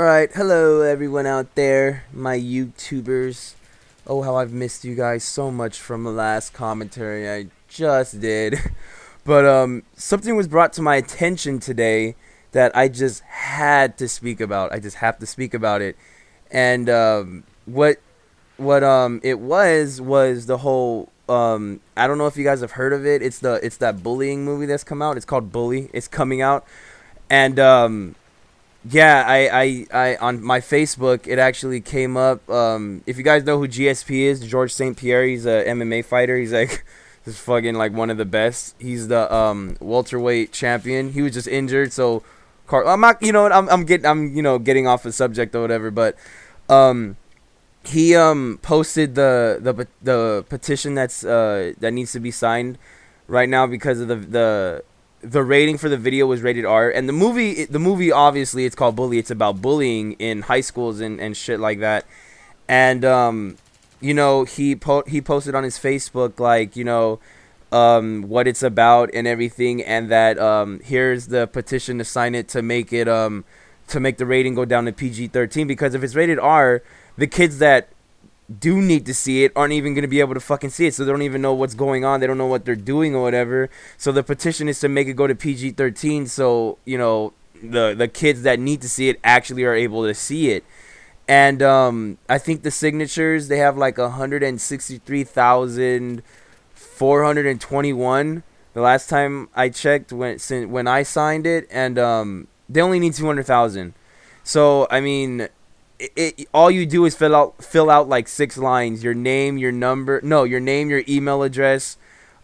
Alright, hello everyone out there, my YouTubers. Oh, how I've missed you guys so much from the last commentary I just did. But something was brought to my attention today that I just had to speak about. I just have to speak about it. And what it was the whole I don't know if you guys have heard of it. It's that bullying movie that's come out. It's called Bully. It's coming out. And yeah, I on my Facebook it actually came up. If you guys know who GSP is, George St. Pierre, he's a MMA fighter. He's like just fucking like one of the best. He's the welterweight champion. He was just injured, so I'm not, getting off the subject or whatever, but he posted the petition that needs to be signed right now because of the rating for the video was rated R, and the movie obviously it's called Bully. It's about bullying in high schools and shit like that. And he posted on his Facebook like what it's about and everything, and that here's the petition to sign it to make it to make the rating go down to PG-13, because if it's rated R, the kids that do need to see it aren't even going to be able to fucking see it, so they don't even know what's going on. They don't know what they're doing or whatever. So the petition is to make it go to PG-13, so the kids that need to see it actually are able to see it. And I think the signatures, they have like 163,421 the last time I checked when I signed it, and they only need 200,000. So I mean, all you do is fill out like 6 lines: your name, your name, your email address,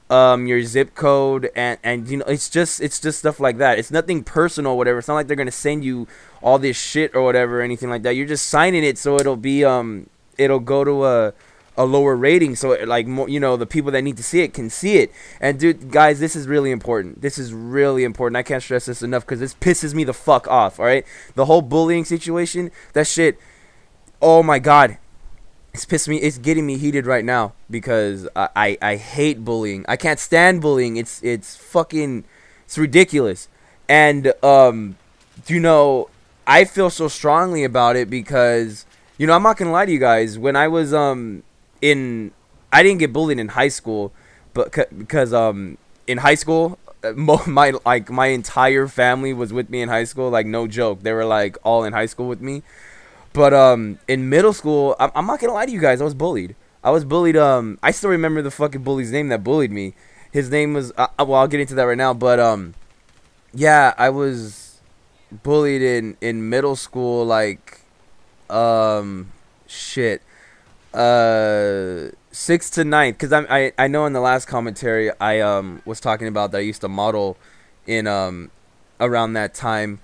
your zip code, and it's just stuff like that. It's nothing personal or whatever. It's not like they're gonna send you all this shit or whatever or anything like that. You're just signing it so it'll be it'll go to a lower rating, so like more, the people that need to see it can see it. And dude, guys, this is really important. This is really important. I can't stress this enough because this pisses me the fuck off. All right, the whole bullying situation, that shit. Oh my god, it's getting me heated right now because I hate bullying. I can't stand bullying. It's ridiculous. And I feel so strongly about it because I'm not gonna lie to you guys. When I was I didn't get bullied in high school, but because in high school my entire family was with me in high school. Like, no joke, they were like all in high school with me. But in middle school, I'm not gonna lie to you guys, I was bullied. I still remember the fucking bully's name that bullied me. His name was well, I'll get into that right now. But yeah, I was bullied in middle school, like shit, 6th to 9th, because I know in the last commentary I was talking about that I used to model in around that time.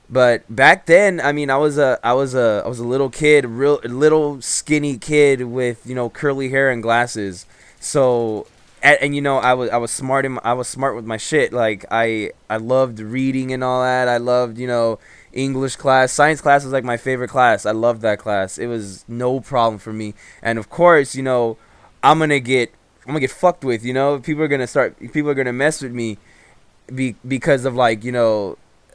But back then, I mean, I was a little kid, little skinny kid with curly hair and glasses. So, and I was smart with my shit. Like I loved reading and all that. I loved English class, science class was like my favorite class. I loved that class. It was no problem for me. And of course, I'm gonna get fucked with. People are gonna mess with me because of like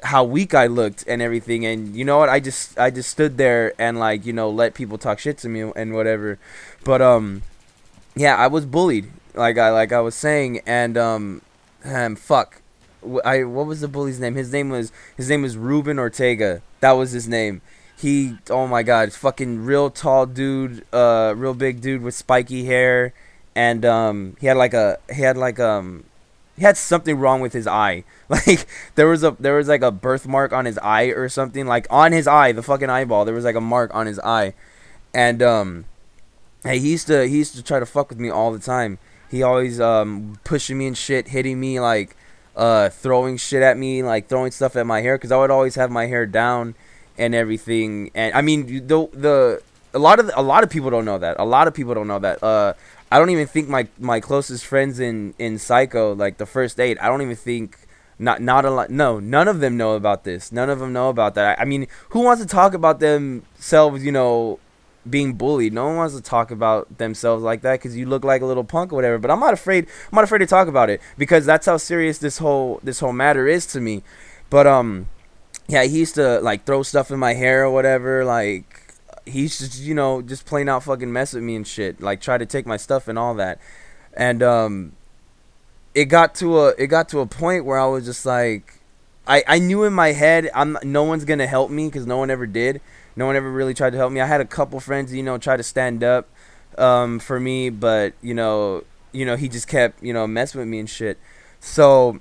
how weak I looked and everything. And you know what, I just stood there and like let people talk shit to me and whatever. But yeah, I was bullied, like I was saying. And fuck, what was the bully's name? His name was Ruben Ortega. That was his name. Oh my god, fucking real tall dude, real big dude with spiky hair. And he had something wrong with his eye. Like there was like a birthmark on his eye or something, like on his eye, the fucking eyeball. There was like a mark on his eye. And hey, he used to try to fuck with me all the time. He always pushing me and shit, hitting me, like throwing shit at me, like throwing stuff at my hair, because I would always have my hair down and everything. And I mean, a lot of people don't know that. I don't even think my closest friends in SyCo, like the first 8, I don't even think, not a lot. No, none of them know about this. None of them know about that. I mean, who wants to talk about themselves, being bullied? No one wants to talk about themselves like that because you look like a little punk or whatever. But I'm not afraid to talk about it because that's how serious this whole matter is to me. But yeah, he used to like throw stuff in my hair or whatever. Like he's just just plain out fucking mess with me and shit. Like try to take my stuff and all that. And it got to a point where I was just like, I knew in my head no one's gonna help me because no one ever did. No one ever really tried to help me. I had a couple friends, try to stand up for me, but he just kept messing with me and shit. So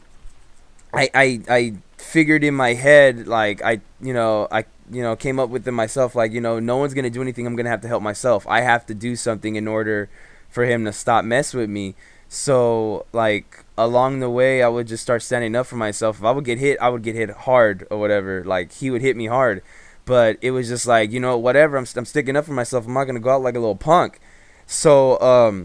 I figured in my head, like I came up with it myself, like no one's gonna do anything. I'm gonna have to help myself. I have to do something in order for him to stop mess with me. So like along the way, I would just start standing up for myself. If I would get hit, I would get hit hard or whatever. Like he would hit me hard, but it was just like whatever. I'm sticking up for myself. I'm not gonna go out like a little punk. So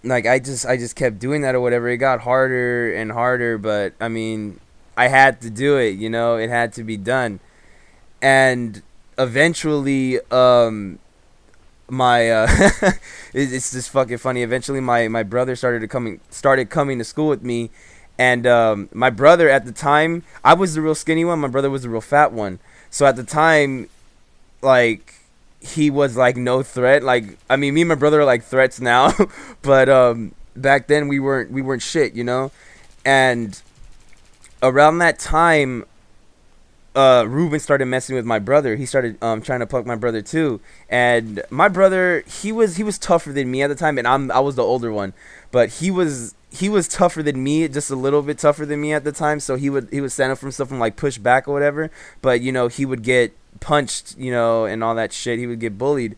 like I just kept doing that or whatever. It got harder and harder, but I mean, I had to do it. It had to be done. And eventually, my it's just fucking funny. Eventually, my brother started coming to school with me, and my brother at the time, I was the real skinny one. My brother was the real fat one. So at the time, like he was like no threat. Like I mean, me and my brother are like threats now, but back then we weren't shit. And around that time, Ruben started messing with my brother. He started trying to fuck my brother too. And my brother, he was tougher than me at the time, and I was the older one, but he was tougher than me, just a little bit tougher than me at the time. So he would stand up for himself and like push back or whatever. But he would get punched, and all that shit. He would get bullied.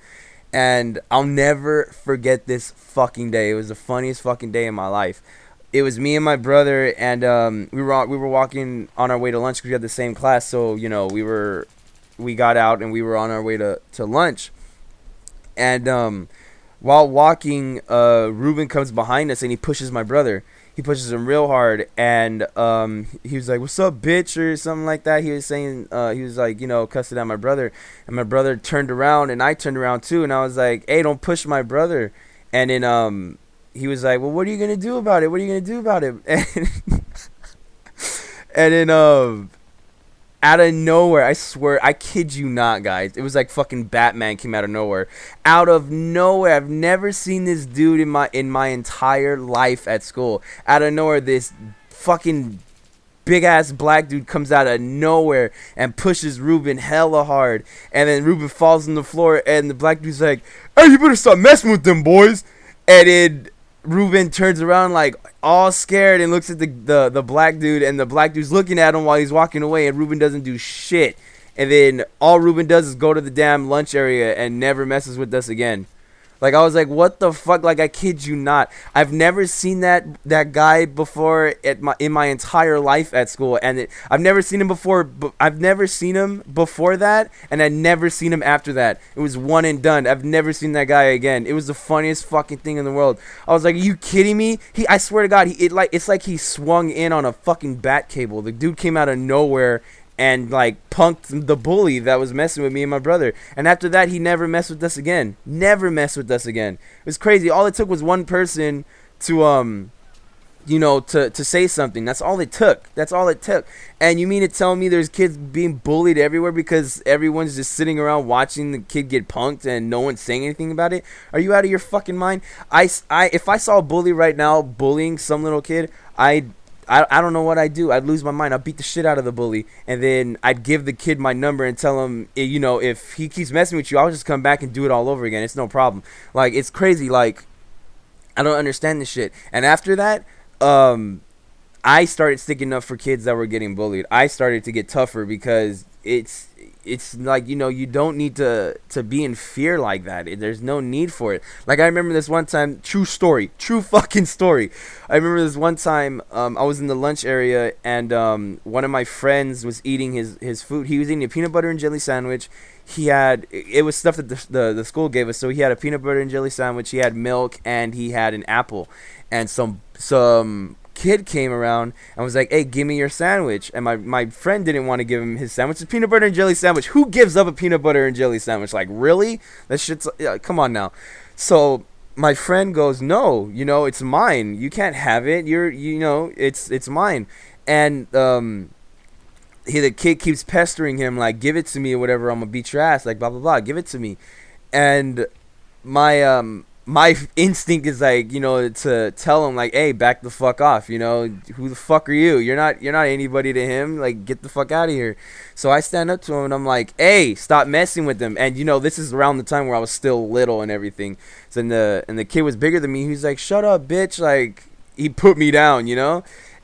And I'll never forget this fucking day. It was the funniest fucking day in my life. It was me and my brother, and we were walking on our way to lunch because we had the same class. So we got out and we were on our way to lunch. And while walking, Ruben comes behind us and he pushes my brother. He pushes him real hard, and he was like, "What's up, bitch?" or something like that. He was saying, he was like, cussing at my brother, and my brother turned around, and I turned around too, and I was like, "Hey, don't push my brother." And then he was like, "Well, what are you gonna do about it? What are you gonna do about it?" And then out of nowhere, I swear, I kid you not, guys, it was like fucking Batman came out of nowhere. Out of nowhere, I've never seen this dude in my entire life at school. Out of nowhere, this fucking big ass black dude comes out of nowhere and pushes Ruben hella hard. And then Ruben falls on the floor, and the black dude's like, "Hey, you better stop messing with them boys." And then Ruben turns around like all scared and looks at the black dude, and the black dude's looking at him while he's walking away, and Ruben doesn't do shit. And then all Ruben does is go to the damn lunch area and never messes with us again. Like, I was like, what the fuck? Like, I kid you not. I've never seen that guy before in my entire life at school. And I've never seen him before. But I've never seen him before that. And I'd never seen him after that. It was one and done. I've never seen that guy again. It was the funniest fucking thing in the world. I was like, are you kidding me? I swear to God, it's like he swung in on a fucking bat cable. The dude came out of nowhere and like punked the bully that was messing with me and my brother. And after that, he never messed with us again. Never messed with us again. It was crazy. All it took was one person to to say something. That's all it took. That's all it took. And you mean to tell me there's kids being bullied everywhere because everyone's just sitting around watching the kid get punked and no one's saying anything about it? Are you out of your fucking mind? If I saw a bully right now bullying some little kid, I don't know what I'd do. I'd lose my mind. I'd beat the shit out of the bully. And then I'd give the kid my number and tell him, if he keeps messing with you, I'll just come back and do it all over again. It's no problem. Like, it's crazy. Like, I don't understand this shit. And after that, I started sticking up for kids that were getting bullied. I started to get tougher because it's like, you don't need to be in fear like that. There's no need for it. Like, I remember this one time, true fucking story. I remember this one time, I was in the lunch area, and one of my friends was eating his food. He was eating a peanut butter and jelly sandwich. It was stuff that the school gave us. So he had a peanut butter and jelly sandwich, he had milk, and he had an apple. And some kid came around and was like, "Hey, give me your sandwich." And my friend didn't want to give him his sandwich. It's a peanut butter and jelly sandwich. Who gives up a peanut butter and jelly sandwich? Like, really? That shit's come on now. So my friend goes, "No, it's mine. You can't have it. It's mine." And the kid keeps pestering him like, give it to me or whatever, I'm gonna beat your ass, like blah blah blah, give it to me. And my instinct is like, to tell him like, hey, back the fuck off, who the fuck are you? You're not anybody to him, like get the fuck out of here. So I stand up to him and I'm like, hey, stop messing with them. And this is around the time where I was still little and everything. So and the kid was bigger than me. He was like, shut up, bitch. Like he put me down,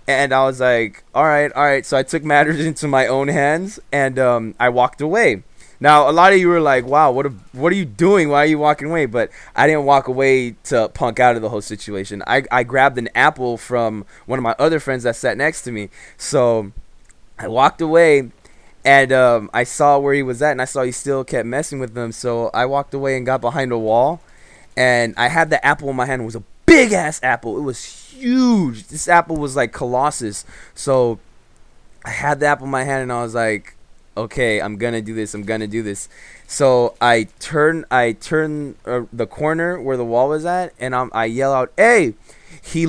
and I was like, all right. So I took matters into my own hands and I walked away. Now, a lot of you were like, wow, what are you doing? Why are you walking away? But I didn't walk away to punk out of the whole situation. I grabbed an apple from one of my other friends that sat next to me. So I walked away and I saw where he was at and I saw he still kept messing with them. So I walked away and got behind a wall and I had the apple in my hand. It was a big ass apple. It was huge. This apple was like Colossus. So I had the apple in my hand and I was like, okay, I'm gonna do this. So I turn the corner where the wall was at, and I yell out, hey. He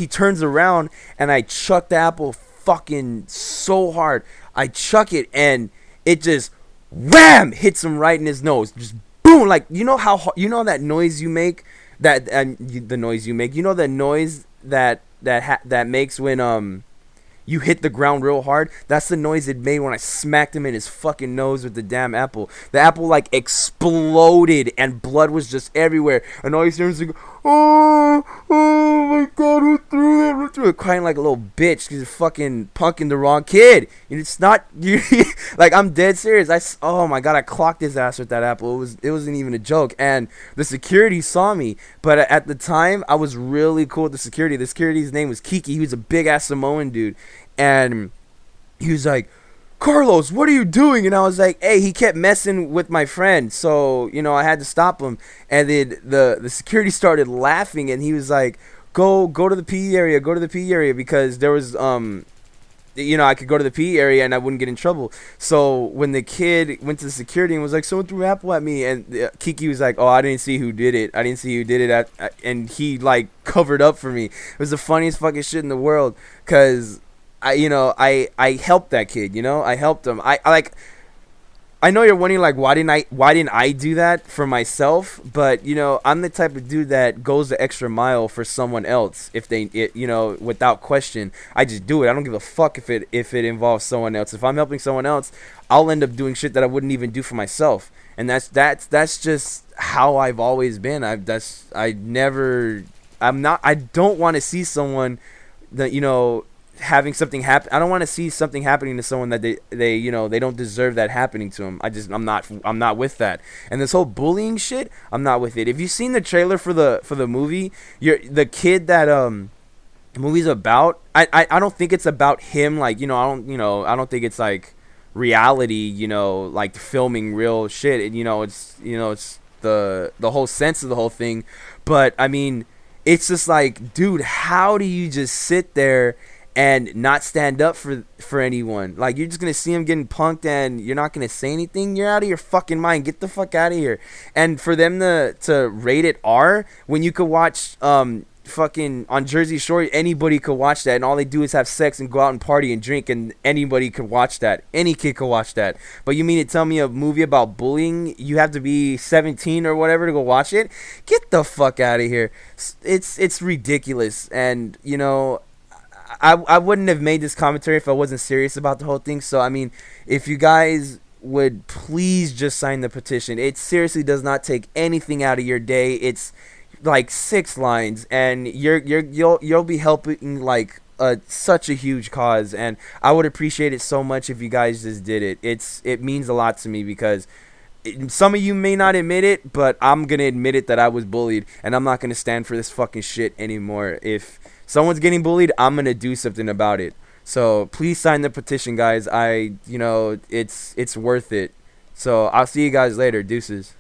turns around, and I chuck the apple fucking so hard. I chuck it, and it just wham hits him right in his nose. Just boom, like that noise you make, the noise you make. The noise that makes when you hit the ground real hard. That's the noise it made when I smacked him in his fucking nose with the damn apple. The apple like exploded and blood was just everywhere. And all you hear is like, oh my god, who threw that? Who threw it? Crying like a little bitch because you're fucking punking the wrong kid. And it's not you. Like I'm dead serious. Oh my god, I clocked his ass with that apple. It wasn't even a joke. And the security saw me, but at the time I was really cool with the security. The security's name was Kiki. He was a big ass Samoan dude. And he was like, Carlos, what are you doing? And I was like, hey, he kept messing with my friend. So, I had to stop him. And then the security started laughing. And he was like, go to the PE area. Go to the PE area. Because there was, I could go to the PE area and I wouldn't get in trouble. So when the kid went to the security and was like, someone threw an apple at me. And Kiki was like, oh, I didn't see who did it. And he, like, covered up for me. It was the funniest fucking shit in the world. Because I helped that kid, I helped him. I know you're wondering like why didn't I do that for myself, but I'm the type of dude that goes the extra mile for someone else if without question. I just do it. I don't give a fuck if it involves someone else. If I'm helping someone else, I'll end up doing shit that I wouldn't even do for myself. And that's just how I've always been. I don't want to see someone that having something happen. I don't want to see something happening to someone that they don't deserve that happening to them. I'm not with that. And this whole bullying shit, I'm not with it. If you've seen the trailer for the movie, the kid that the movie's about, I don't think it's about him, like, I don't think it's like reality, like filming real shit. And it's the whole sense of the whole thing. But I mean, it's just like, dude, how do you just sit there and not stand up for anyone? Like, you're just gonna see him getting punked and you're not gonna say anything? You're out of your fucking mind. Get the fuck out of here. And for them to rate it R when you could watch fucking on Jersey Shore, anybody could watch that, and all they do is have sex and go out and party and drink, and anybody could watch that. Any kid could watch that. But you mean to tell me a movie about bullying, you have to be 17 or whatever to go watch it? Get the fuck out of here. It's ridiculous. And I wouldn't have made this commentary if I wasn't serious about the whole thing. So, I mean, if you guys would please just sign the petition. It seriously does not take anything out of your day. It's like 6 lines, and you'll be helping like such a huge cause, and I would appreciate it so much if you guys just did it. It means a lot to me because some of you may not admit it, but I'm gonna admit it that I was bullied, and I'm not gonna stand for this fucking shit anymore. If someone's getting bullied, I'm gonna do something about it. So please sign the petition, guys. It's worth it. So I'll see you guys later. Deuces.